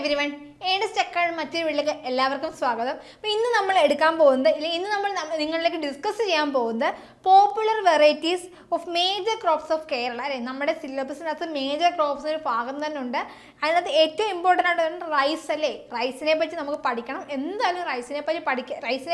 Everyone Ernest academy മറ്റൊരു വീട്ടിലേക്ക് എല്ലാവർക്കും സ്വാഗതം. അപ്പോൾ ഇന്ന് നമ്മൾ എടുക്കാൻ പോകുന്നത് ഇന്ന് നമ്മൾ നിങ്ങളിലേക്ക് ഡിസ്കസ് ചെയ്യാൻ പോകുന്നത് popular varieties of major crops of Kerala അല്ലേ. നമ്മുടെ സിലബസിനകത്ത് മേജർ ക്രോപ്സ് ഒരു ഭാഗം തന്നെ ഉണ്ട്. അതിനകത്ത് ഏറ്റവും ഇമ്പോർട്ടൻ്റ് ആയിട്ട് റൈസ് അല്ലേ. റൈസിനെ പറ്റി നമുക്ക് പഠിക്കണം. എന്തായാലും റൈസിനെ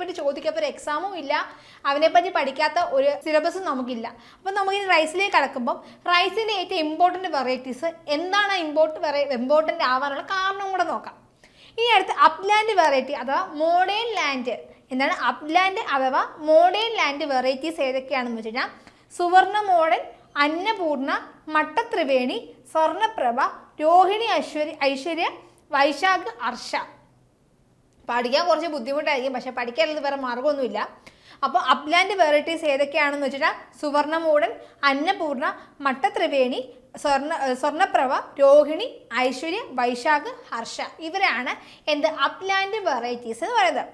പറ്റി ചോദിക്കപ്പോൾ ഒരു എക്സാമും ഇല്ല, അവനെപ്പറ്റി പഠിക്കാത്ത ഒരു സിലബസും നമുക്കില്ല. അപ്പം നമുക്കിനി റൈസിലേക്ക് കടക്കുമ്പം റൈസിൻ്റെ ഏറ്റവും ഇമ്പോർട്ടൻ്റ് വെറൈറ്റീസ് എന്താണ് ഇമ്പോർട്ടൻ്റ് ആവാനുള്ള കാരണം കൂടെ നോക്കാം. ഇനി അടുത്ത് അപ്ലാൻഡ് വെറൈറ്റി അഥവാ മോഡേൺ ലാൻഡ് എന്താണ് അപ്ലാൻഡ് അഥവാ മോഡേൺ ലാൻഡ് വെറൈറ്റീസ് ഏതൊക്കെയാണെന്ന് വെച്ച് കഴിഞ്ഞാൽ സുവർണ മോഡൻ, അന്നപൂർണ, മട്ടത്രിവേണി, സ്വർണ്ണപ്രഭ, രോഹിണി, ഐശ്വര്യ, വൈശാഖ്, ഹർഷ. പഠിക്കാൻ കുറച്ച് ബുദ്ധിമുട്ടായിരിക്കും, പക്ഷെ പഠിക്കാനുള്ളത് വേറെ മാർഗമൊന്നുമില്ല. അപ്പോൾ അപ്ലാൻഡ് വെറൈറ്റീസ് ഏതൊക്കെയാണെന്ന് വെച്ചിട്ട് സുവർണമൂടൻ, അന്നപൂർണ, മട്ടത്രിവേണി, സ്വർണ്ണപ്രഭ, രോഹിണി, ഐശ്വര്യ, വൈശാഖ്, ഹർഷ. ഇവരാണ് അപ്ലാൻഡ് വെറൈറ്റീസ് എന്ന് പറയുന്നത്.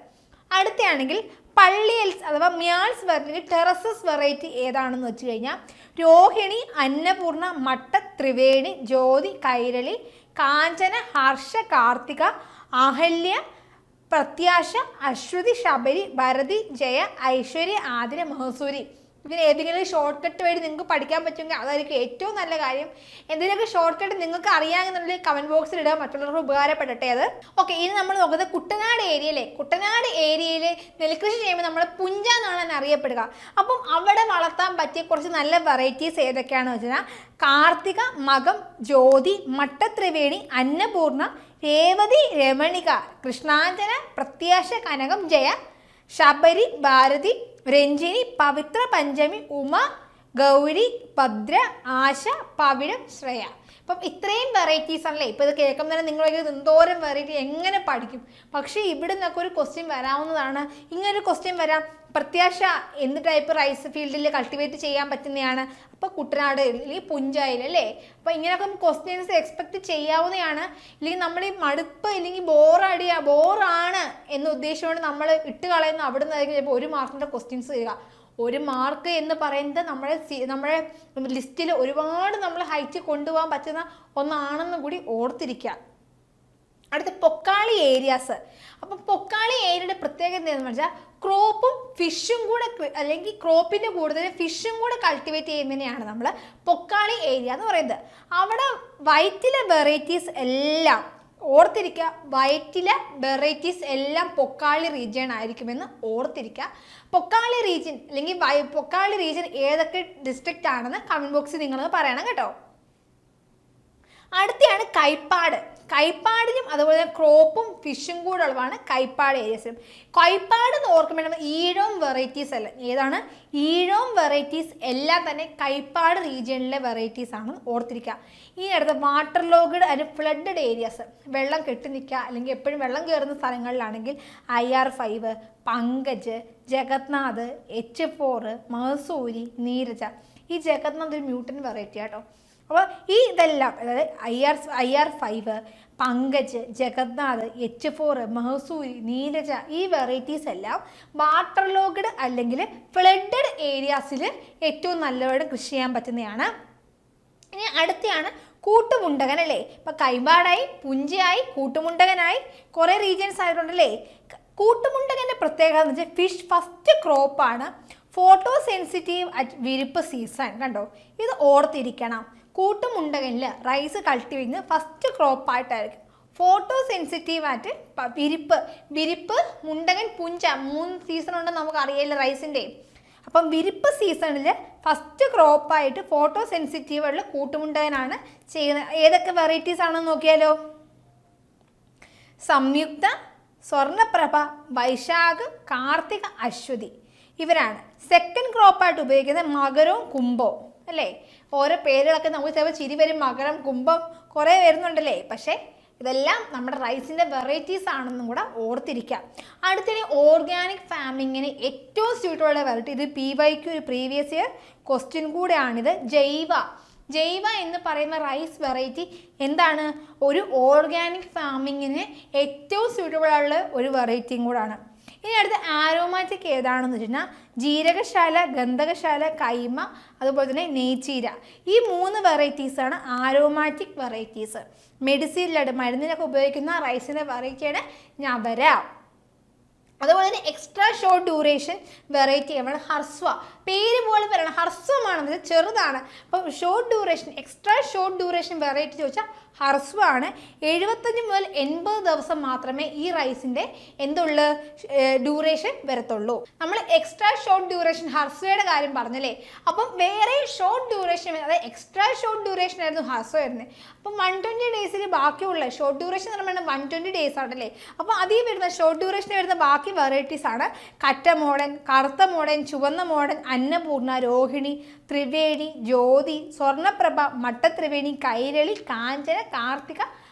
അടുത്തയാണെങ്കിൽ പള്ളിയൽസ് അഥവാ മ്യാൾസ് വെറൈറ്റി ടെറസസ് വെറൈറ്റി ഏതാണെന്ന് വെച്ച് കഴിഞ്ഞാൽ രോഹിണി, അന്നപൂർണ, മട്ടത്രിവേണി, ജ്യോതി, കൈരളി, കാഞ്ചന, ഹർഷ, കാർത്തിക, അഹല്യ, പ്രത്യാശ, അശ്വതി, ശബരി, ഭരതി, ജയ, ഐശ്വര്യ, ആതിര, മഹസൂരി. ഇതിന് ഏതെങ്കിലും ഷോർട്ട് കട്ട് വഴി നിങ്ങൾക്ക് പഠിക്കാൻ പറ്റുമെങ്കിൽ അതായിരിക്കും ഏറ്റവും നല്ല കാര്യം. എന്തെങ്കിലുമൊക്കെ ഷോർട്ട് കട്ട് നിങ്ങൾക്ക് അറിയാമെന്നുണ്ടെങ്കിൽ കമൻറ്റ് ബോക്സിൽ ഇടുക, മറ്റുള്ളവർക്ക് ഉപകാരപ്പെടട്ടെ അത്. ഓക്കെ, ഇനി നമ്മൾ നോക്കുന്നത് കുട്ടനാട് ഏരിയയിലെ കുട്ടനാട് ഏരിയയിൽ നെൽകൃഷി ചെയ്യുമ്പോൾ നമ്മൾ പുഞ്ച എന്നാണ് അറിയപ്പെടുക. അപ്പം അവിടെ വളർത്താൻ പറ്റിയ കുറച്ച് നല്ല വെറൈറ്റീസ് ഏതൊക്കെയാണെന്ന് വെച്ചാൽ കാർത്തിക, മകം, ജ്യോതി, മട്ടത്രിവേണി, അന്നപൂർണ, രേവതി, രമണിക, കൃഷ്ണാഞ്ജന, പ്രത്യാശ, കനകം, ജയ, ശബരി, ഭാരതി, രഞ്ജിനി, പവിത്ര, പഞ്ചമി, ഉമ, ഗൗരി, ഭദ്ര, ആശ, പവിഴം, ശ്രേയ. അപ്പം ഇത്രയും വെറൈറ്റീസ് ആണല്ലേ. ഇപ്പോൾ ഇത് കേൾക്കുമ്പോൾ തന്നെ നിങ്ങളൊരു എന്തോരം വെറൈറ്റി എങ്ങനെ പഠിക്കും. പക്ഷേ ഇവിടെ നിന്നൊക്കെ ഒരു ക്വസ്റ്റ്യൻ വരാവുന്നതാണ്. ഇങ്ങനൊരു ക്വസ്റ്റ്യൻ വരാം, പ്രത്യാശ എന്ത് ടൈപ്പ് റൈസ് ഫീൽഡിൽ കൾട്ടിവേറ്റ് ചെയ്യാൻ പറ്റുന്നതാണ്. അപ്പോൾ കുട്ടനാട് അല്ലെങ്കിൽ പുഞ്ചയിൽ അല്ലേ. അപ്പോൾ ഇങ്ങനെയൊക്കെ ക്വസ്റ്റ്യൻസ് എക്സ്പെക്റ്റ് ചെയ്യാവുന്നതാണ്. ഇല്ലെങ്കിൽ നമ്മൾ ഈ മടുപ്പ് ഇല്ലെങ്കിൽ ബോറാണ് എന്ന ഉദ്ദേശിച്ചുകൊണ്ട് നമ്മൾ ഇട്ട് കളയുന്ന അവിടെ നിന്നായിരിക്കും ചിലപ്പോൾ 1 മാർക്കിൻ്റെ ക്വസ്റ്റ്യൻസ് വരിക. 1 മാർക്ക് എന്ന് പറയുന്നത് നമ്മുടെ ലിസ്റ്റിൽ ഒരുപാട് നമ്മൾ ഹൈറ്റ് കൊണ്ടുപോകാൻ പറ്റുന്ന ഒന്നാണെന്നും കൂടി ഓർത്തിരിക്കുക. അടുത്ത പൊക്കാളി ഏരിയാസ്. അപ്പം പൊക്കാളി ഏരിയയുടെ പ്രത്യേകത എന്താണെന്ന് വെച്ചാൽ ക്രോപ്പും ഫിഷും കൂടെ അല്ലെങ്കിൽ ക്രോപ്പിൻ്റെ കൂടുതൽ ഫിഷും കൂടെ കൾട്ടിവേറ്റ് ചെയ്യുന്നതിനെയാണ് നമ്മൾ പൊക്കാളി ഏരിയ എന്ന് പറയുന്നത്. അവിടെ വൈറ്റിലെ വെറൈറ്റീസ് എല്ലാം ഓർത്തിരിക്കുക. വൈറ്റിലെ വെറൈറ്റീസ് എല്ലാം പൊക്കാളി റീജിയൻ ആയിരിക്കുമെന്ന് ഓർത്തിരിക്കുക. പൊക്കാളി റീജിയൻ അല്ലെങ്കിൽ പൊക്കാളി റീജിയൻ ഏതൊക്കെ ഡിസ്ട്രിക്റ്റ് ആണെന്ന് കമൻറ്റ് ബോക്സിൽ നിങ്ങളത് പറയണം കേട്ടോ. അടുത്താണ് കൈപ്പാട്. കൈപ്പാടിനും അതുപോലെ ക്രോപ്പും ഫിഷും കൂടെ ഉള്ളതാണ് കൈപ്പാട് ഏരിയസിലും. കൈപ്പാട് എന്ന് ഓർക്കുമ്പോൾ ഈഴോം വെറൈറ്റീസ് അല്ല ഏതാണ് ഈഴോം വെറൈറ്റീസ് എല്ലാം തന്നെ കൈപ്പാട് റീജിയനിലെ വെറൈറ്റീസ് ആണ് ഓർത്തിരിക്കുക. ഈ അടുത്ത വാട്ടർ ലോഗ്ഡ് അതിന് ഫ്ലഡഡ് ഏരിയാസ് വെള്ളം കെട്ടി നിൽക്കുക അല്ലെങ്കിൽ എപ്പോഴും വെള്ളം കയറുന്ന സ്ഥലങ്ങളിലാണെങ്കിൽ IR5, പങ്കജ്, ജഗന്നാഥ്, H4, മഹസൂരി, നീരജ. ഈ ജഗന്നാഥ് ഒരു മ്യൂട്ടൻ വെറൈറ്റി ആട്ടോ. അപ്പോൾ ഈ ഇതെല്ലാം അതായത് IR5, പങ്കജ്, ജഗന്നാഥ്, H4, മഹസൂരി, നീരജ ഈ വെറൈറ്റീസ് എല്ലാം വാട്ടർ ലോഗ്ഡ് അല്ലെങ്കിൽ ഫ്ലഡഡ് ഏരിയാസിൽ ഏറ്റവും നല്ലവണ്ണം കൃഷി ചെയ്യാൻ പറ്റുന്നതാണ്. ഇനി അടുത്താണ് കൂട്ടുമുണ്ടകൻ അല്ലേ. ഇപ്പം കൈമ്പാടായി, പുഞ്ചയായി, കൂട്ടുമുണ്ടകനായി കുറേ റീജിയൻസ് ആയിട്ടുണ്ടല്ലേ. കൂട്ടുമുണ്ടകൻ്റെ പ്രത്യേകത എന്ന് വെച്ചാൽ ഫിഷ് ഫസ്റ്റ് ക്രോപ്പാണ്. ഫോട്ടോ സെൻസിറ്റീവ് അറ്റ് വിരിപ്പ് സീസൺ. കണ്ടോ, ഇത് ഓർത്തിരിക്കണം. കൂട്ടുമുണ്ടകനിൽ റൈസ് കൾട്ടിവേറ്റ് ഫസ്റ്റ് ക്രോപ്പായിട്ടായിരിക്കും. ഫോട്ടോ സെൻസിറ്റീവ് ആയിട്ട് വിരിപ്പ്, മുണ്ടകൻ, പുഞ്ച 3 സീസൺ ഉണ്ടെന്ന് നമുക്ക് അറിയില്ല റൈസിൻ്റെ. അപ്പം വിരിപ്പ് സീസണിൽ ഫസ്റ്റ് ക്രോപ്പായിട്ട് ഫോട്ടോ സെൻസിറ്റീവ് ഉള്ള കൂട്ടുമുണ്ടകനാണ് ചെയ്യുന്നത്. ഏതൊക്കെ വെറൈറ്റീസ് ആണെന്ന് നോക്കിയാലോ. സംയുക്ത, സ്വർണ്ണപ്രഭ, വൈശാഖ്, കാർത്തിക, അശ്വതി ഇവരാണ്. സെക്കൻഡ് ക്രോപ്പായിട്ട് ഉപയോഗിക്കുന്നത് മകരവും കുംഭവും അല്ലേ. ഓരോ പേരുകളൊക്കെ നമുക്ക് ചിലപ്പോൾ ചിരി വരും. മകരം, കുംഭം കുറേ വരുന്നുണ്ടല്ലേ. പക്ഷേ ഇതെല്ലാം നമ്മുടെ റൈസിൻ്റെ വെറൈറ്റീസ് ആണെന്നും കൂടെ ഓർത്തിരിക്കുക. അടുത്തിടെ ഓർഗാനിക് ഫാമിങ്ങിന് ഏറ്റവും സ്യൂട്ടബിൾ വെറൈറ്റി ഇത് PYQ ഒരു പ്രീവിയസ് ഇയർ ക്വസ്റ്റ്യൻ കൂടെയാണിത്. ജൈവ എന്ന് പറയുന്ന റൈസ് വെറൈറ്റി എന്താണ് ഒരു ഓർഗാനിക് ഫാമിങ്ങിന് ഏറ്റവും സ്യൂട്ടബിൾ ആയുള്ള ഒരു വെറൈറ്റിയും കൂടാണ്. ഇനി അടുത്ത ആരോമാറ്റിക് ഏതാണെന്ന് വെച്ചാൽ ജീരകശാല, ഗന്ധകശാല, കൈമ, അതുപോലെ തന്നെ നെയ്ച്ചീര. ഈ 3 വെറൈറ്റീസാണ് ആരോമാറ്റിക് വെറൈറ്റീസ്. മെഡിസിനിലാണ് മരുന്നിനൊക്കെ ഉപയോഗിക്കുന്ന റൈസിൻ്റെ വെറൈറ്റിയാണ് ഞവര. അതുപോലെ തന്നെ എക്സ്ട്രാ ഷോർട്ട് ഡ്യൂറേഷൻ വെറൈറ്റി ആണ് ഹർസ്വ. പേര് പോലെ പറയണം, ഹർസ്വമാണ്, ഇത് ചെറുതാണ്. അപ്പം എക്സ്ട്രാ ഷോർട്ട് ഡ്യൂറേഷൻ വെറൈറ്റി ചോദിച്ചാൽ ഹർസ്വ ആണ്. 75 മുതൽ 80 ദിവസം മാത്രമേ ഈ റൈസിൻ്റെ ഡ്യൂറേഷൻ വരത്തുള്ളൂ. നമ്മൾ എക്സ്ട്രാ ഷോർട്ട് ഡ്യൂറേഷൻ ഹർസ്വയുടെ കാര്യം പറഞ്ഞല്ലേ. അപ്പം വേറെ ഷോർട്ട് ഡ്യൂറേഷൻ, അതായത് എക്സ്ട്രാ ഷോർട്ട് ഡ്യൂറേഷൻ ആയിരുന്നു ഹർസ്വ വരുന്നത്. അപ്പം 120 ഡേയ്സിൽ ബാക്കിയുള്ള ഷോർട്ട് ഡ്യൂറേഷൻ എന്ന് പറയുന്നത് 120 ഡേയ്സ് ആണല്ലേ. അപ്പോൾ അതിൽ വരുന്ന ഷോർട്ട് ഡ്യൂറേഷൻ വരുന്ന ബാക്കി വെറൈറ്റീസ് ആണ് കറ്റ മോഡൻ, കറുത്ത മോഡൻ, ചുവന്ന മോഡൻ, അന്നപൂർണ, രോഹിണി, ത്രിവേണി, ജ്യോതി, സ്വർണ്ണപ്രഭ, മട്ടത്രിവേണി, കൈരളി, കാഞ്ചന, കാർത്തിക,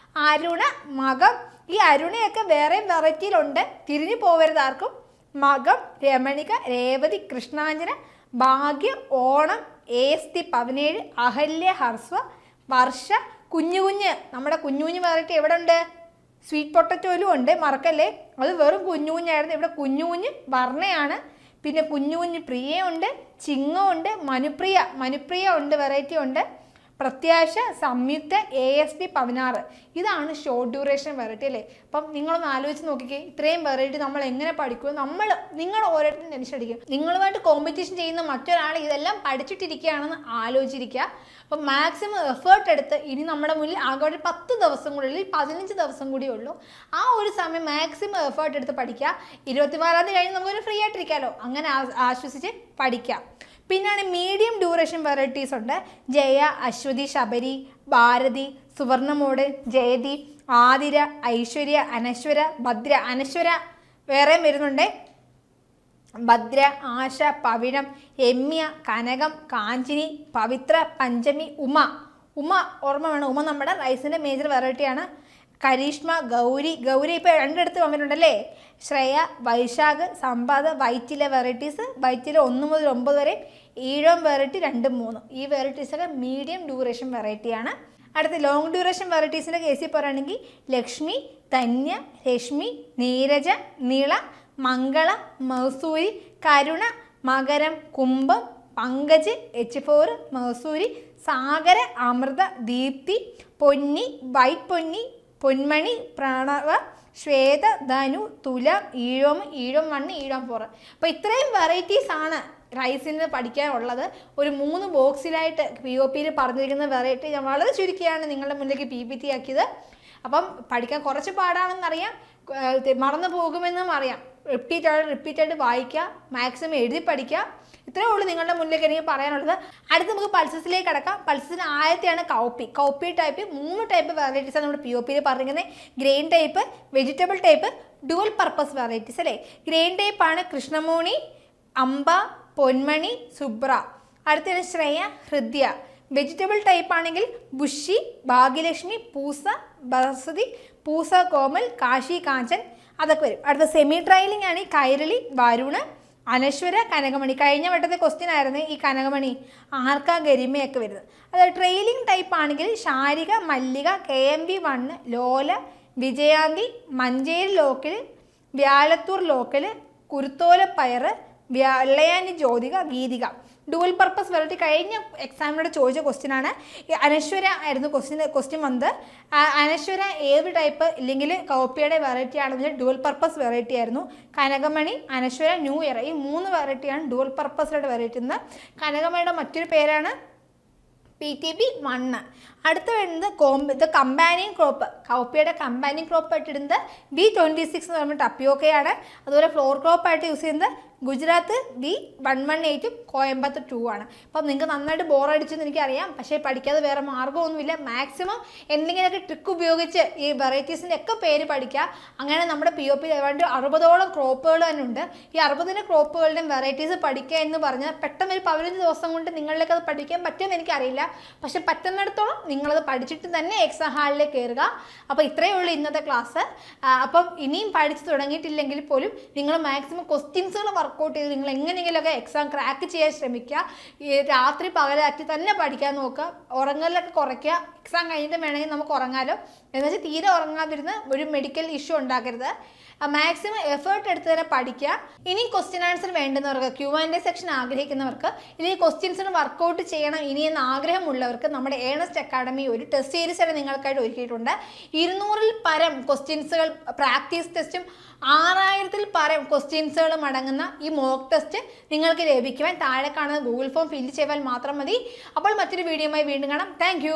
അരുണ, മകം. ഈ അരുണയൊക്കെ വേറെ വെറൈറ്റിയിലുണ്ട്, തിരിഞ്ഞു പോവരുത് ആർക്കും. മകം, രമണിക, രേവതി, കൃഷ്ണാഞ്ജന, ഭാഗ്യ, ഓണം, AST 17, അഹല്യ, ഹർസ്വ, വർഷ, കുഞ്ഞു നമ്മുടെ കുഞ്ഞു വെറൈറ്റി എവിടെ ഉണ്ട്? സ്വീറ്റ് പൊട്ടറ്റോയിലും ഉണ്ട്, മറക്കല്ലേ. അത് വെറും കുഞ്ഞായിരുന്നു. ഇവിടെ കുഞ്ഞു വർണ്ണയാണ്. പിന്നെ കുഞ്ഞു പ്രിയയുണ്ട്, ചിങ്ങമുണ്ട്, മനുപ്രിയ ഉണ്ട്, വെറൈറ്റി ഉണ്ട്. പ്രത്യാശ, സംയുക്ത, AST 16. ഇതാണ് ഷോർട്ട് ഡ്യൂറേഷൻ വെറൈറ്റി അല്ലേ. അപ്പം നിങ്ങളൊന്ന് ആലോചിച്ച് നോക്കിക്കേ, ഇത്രയും വെറൈറ്റി നമ്മൾ എങ്ങനെ പഠിക്കും? നിങ്ങൾ ഓരോരുത്തരും ടെൻഷൻ അടിക്കും. നിങ്ങളുമായിട്ട് കോമ്പറ്റീഷൻ ചെയ്യുന്ന മറ്റൊരാൾ ഇതെല്ലാം പഠിച്ചിട്ടിരിക്കുകയാണെന്ന് ആലോചിച്ചിരിക്കുക. അപ്പം മാക്സിമം എഫേർട്ട് എടുത്ത്, ഇനി നമ്മുടെ മുന്നിൽ ആകെ ഒരു 10 ദിവസം കൂടി ഉള്ളൂ, 15 ദിവസം കൂടി ഉള്ളൂ. ആ ഒരു സമയം മാക്സിമം എഫേർട്ട് എടുത്ത് പഠിക്കുക. 24-ാം തീയതി കഴിഞ്ഞ് നമുക്കൊരു ഫ്രീ ആയിട്ടിരിക്കാമല്ലോ, അങ്ങനെ ആശ്വസിച്ച് പഠിക്കാം. പിന്നാണ് മീഡിയം ഡ്യൂറേഷൻ വെറൈറ്റീസ് ഉണ്ട്. ജയ, അശ്വതി, ശബരി, ഭാരതി, സുവർണമോട്, ജയതി, ആതിര, ഐശ്വര്യ, അനശ്വര, ഭദ്ര. അനശ്വര വേറെയും വരുന്നുണ്ട്. ഭദ്ര, ആശ, പവിഴം, രമ്യ, കനകം, കാഞ്ചിനി, പവിത്ര, പഞ്ചമി, ഉമ. ഓർമ്മ വേണം, ഉമ നമ്മുടെ റൈസിൻ്റെ മേജർ വെറൈറ്റിയാണ്. കരീഷ്മ, ഗൗരി ഇപ്പോൾ 2 വന്നിട്ടുണ്ടല്ലേ. ശ്രേയ, വൈശാഖ്, സമ്പാദ, വൈറ്റിലെ വെറൈറ്റീസ്. വൈറ്റിലെ 1 മുതൽ 9 വരെ. ഈഴം വെറൈറ്റി 2, 3. ഈ വെറൈറ്റീസൊക്കെ മീഡിയം ഡ്യൂറേഷൻ വെറൈറ്റിയാണ്. അടുത്ത ലോങ് ഡ്യൂറേഷൻ വെറൈറ്റീസിൻ്റെ കേസിൽ പറയുകയാണെങ്കിൽ ലക്ഷ്മി, ധന്യ, രശ്മി, നീരജ, നീള, മംഗള, മൗസൂരി, കരുണ, മകരം, കുംഭം, പങ്കജ്, H4, മൗസൂരി, സാഗര, അമൃത, ദീപ്തി, പൊന്നി, വൈറ്റ് പൊന്നി, പൊന്മണി, പ്രണവ, ശ്വേത, ധനു, തുലം, ഈഴം 1, ഈഴം 4. അപ്പോൾ ഇത്രയും വെറൈറ്റീസ് ആണ് റൈസിന് പഠിക്കാനുള്ളത്. ഒരു 3 ബോക്സിലായിട്ട് POPയിൽ പറഞ്ഞിരിക്കുന്ന വെറൈറ്റി ഞാൻ വളരെ ചുരുക്കിയാണ് നിങ്ങളുടെ മുന്നിലേക്ക് PPT ആക്കിയത്. അപ്പം പഠിക്കാൻ കുറച്ച് പാടാണെന്നറിയാം, മറന്നു പോകുമെന്നും അറിയാം. റിപ്പീറ്റായിട്ട് വായിക്കുക, മാക്സിമം എഴുതി പഠിക്കുക. ഇത്രയേ ഉള്ളൂ നിങ്ങളുടെ മുന്നിലേക്ക് എനിക്ക് പറയാനുള്ളത്. അടുത്ത് നമുക്ക് പൾസസിലേക്ക് കടക്കാം. പൾസസിന് ആദ്യത്തെയാണ് കൗപ്പി ടൈപ്പ്. 3 ടൈപ്പ് വെറൈറ്റീസാണ് നമ്മുടെ POPയിൽ പറഞ്ഞിരിക്കുന്നത്. Grain type, vegetable type, dual purpose varieties അല്ലേ. ഗ്രെയിൻ ടൈപ്പാണ് കൃഷ്ണമോണി, അംബ, പൊന്മണി, സുബ്ര. അടുത്തത് ശ്രേയ, ഹൃദ്യ. വെജിറ്റബിൾ ടൈപ്പ് ആണെങ്കിൽ ബുഷി, ഭാഗ്യലക്ഷ്മി, പൂസ, ബസതി, പൂസ, കോമൽ, കാശി, കാഞ്ചൻ, അതൊക്കെ വരും. അടുത്ത സെമി ട്രയലിംഗ് ആണ് ഈ കൈരളി, വരുണ്, അനശ്വര, കനകമണി. കഴിഞ്ഞ വട്ടത്തെ ക്വസ്റ്റ്യൻ ആയിരുന്നു ഈ കനകമണി ആർക്കാ ഗരിമയൊക്കെ വരുന്നത്. അതായത് ട്രെയിലിംഗ് ടൈപ്പ് ആണെങ്കിൽ Sarika, Mallika, KMB 1, Lola, Vijayanthi, Manjeri local, Vyalathur local, കുരുത്തോലപ്പയർ, Vellayani, Jyothika, Geethika. Dual purpose variety കഴിഞ്ഞ എക്സാമിനോട് ചോദിച്ച ക്വസ്റ്റ്യൻ ആണ്. ഈ അനശ്വര ആയിരുന്നു ക്വസ്റ്റ്യൻ വന്നത്. അനശ്വര ഏത് ടൈപ്പ് ഇല്ലെങ്കിൽ കോപ്പിയുടെ വെറൈറ്റി ആണെന്ന് വെച്ചാൽ ഡുവൽ പർപ്പസ് വെറൈറ്റി ആയിരുന്നു. കനകമണി, അനശ്വര, ന്യൂ ഇയർ, ഈ 3 വെറൈറ്റിയാണ് ഡുവൽ പർപ്പസിലുള്ള വെറൈറ്റി. കനകമണിയുടെ മറ്റൊരു പേരാണ് PTB 1. അടുത്ത വരുന്നത് കമ്പാനിയൻ ക്രോപ്പ്. കൗപ്പിയുടെ കമ്പാനിയൻ ക്രോപ്പ് ആയിട്ട് ഇടുന്നത് B26 എന്ന് പറയുമ്പോൾ ടപ്പിയോക്കയാണ്. അതുപോലെ ഫ്ലോർ ക്രോപ്പ് ആയിട്ട് യൂസ് ചെയ്യുന്നത് ഗുജറാത്ത് B118, കോയമ്പത്തൂർ 2 ആണ്. അപ്പം നിങ്ങൾക്ക് നന്നായിട്ട് ബോറടിച്ചെന്ന് എനിക്കറിയാം, പക്ഷേ പഠിക്കാതെ വേറെ മാർഗ്ഗമൊന്നുമില്ല. മാക്സിമം എന്തെങ്കിലുമൊക്കെ ട്രിക്ക് ഉപയോഗിച്ച് ഈ വെറൈറ്റീസിൻ്റെ ഒക്കെ പേര് പഠിക്കുക. അങ്ങനെ നമ്മുടെ POP ഏതാണ്ട് 60ഓളം ക്രോപ്പുകൾ തന്നെ ഉണ്ട്. ഈ 60 ക്രോപ്പുകളുടെയും വെറൈറ്റീസ് പഠിക്കുക എന്ന് പറഞ്ഞാൽ പെട്ടെന്ന് ഒരു 15 ദിവസം കൊണ്ട് നിങ്ങളിലേക്ക് അത് പഠിക്കാൻ പറ്റുമെന്ന് എനിക്കറിയില്ല. പക്ഷെ പറ്റുന്നിടത്തോളം നിങ്ങളത് പഠിച്ചിട്ട് തന്നെ എക്സാം ഹാളിലേക്ക് കയറുക. അപ്പോൾ ഇത്രയേ ഉള്ളൂ ഇന്നത്തെ ക്ലാസ്. അപ്പം ഇനിയും പഠിച്ച് തുടങ്ങിയിട്ടില്ലെങ്കിൽ പോലും നിങ്ങൾ മാക്സിമം ക്വസ്റ്റ്യൻസുകൾ വർക്കൗട്ട് ചെയ്ത് നിങ്ങൾ എങ്ങനെയെങ്കിലുമൊക്കെ എക്സാം ക്രാക്ക് ചെയ്യാൻ ശ്രമിക്കുക. ഈ രാത്രി പകലാക്കി തന്നെ പഠിക്കാൻ നോക്കുക. ഉറങ്ങലൊക്കെ കുറയ്ക്കുക. എക്സാം കഴിഞ്ഞിട്ട് വേണമെങ്കിൽ നമുക്ക് ഉറങ്ങാലോ. എന്നുവെച്ചാൽ തീരെ ഉറങ്ങാതിരുന്ന് ഒരു മെഡിക്കൽ ഇഷ്യൂ ഉണ്ടാക്കരുത്. മാക്സിമം എഫേർട്ട് എടുത്ത് തന്നെ പഠിക്കുക. ഇനി ക്വസ്റ്റ്യൻ ആൻസർ വേണ്ടുന്നവർക്ക്, Q&A സെക്ഷൻ ആഗ്രഹിക്കുന്നവർക്ക്, ഇല്ലെങ്കിൽ ക്വസ്റ്റ്യൻസിന് വർക്കൗട്ട് ചെയ്യണം ഇനിയെന്ന് ആഗ്രഹമുള്ളവർക്ക് നമ്മുടെ ഏണസ്റ്റ് അക്കാഡമി ഒരു ടെസ്റ്റ് സീരീസ് തന്നെ നിങ്ങൾക്കായിട്ട് ഒരുക്കിയിട്ടുണ്ട്. 200-ൽ പരം ക്വസ്റ്റ്യൻസുകൾ പ്രാക്ടീസ് ടെസ്റ്റും 6000-ൽ പരം ക്വസ്റ്റ്യൻസുകളും അടങ്ങുന്ന ഈ മോക്ക് ടെസ്റ്റ് നിങ്ങൾക്ക് ലഭിക്കുവാൻ താഴെ കാണുന്ന ഗൂഗിൾ ഫോം ഫില്ല് ചെയ്താൽ മാത്രം മതി. അപ്പോൾ മറ്റൊരു വീഡിയോയുമായി വീണ്ടും കാണാം. താങ്ക്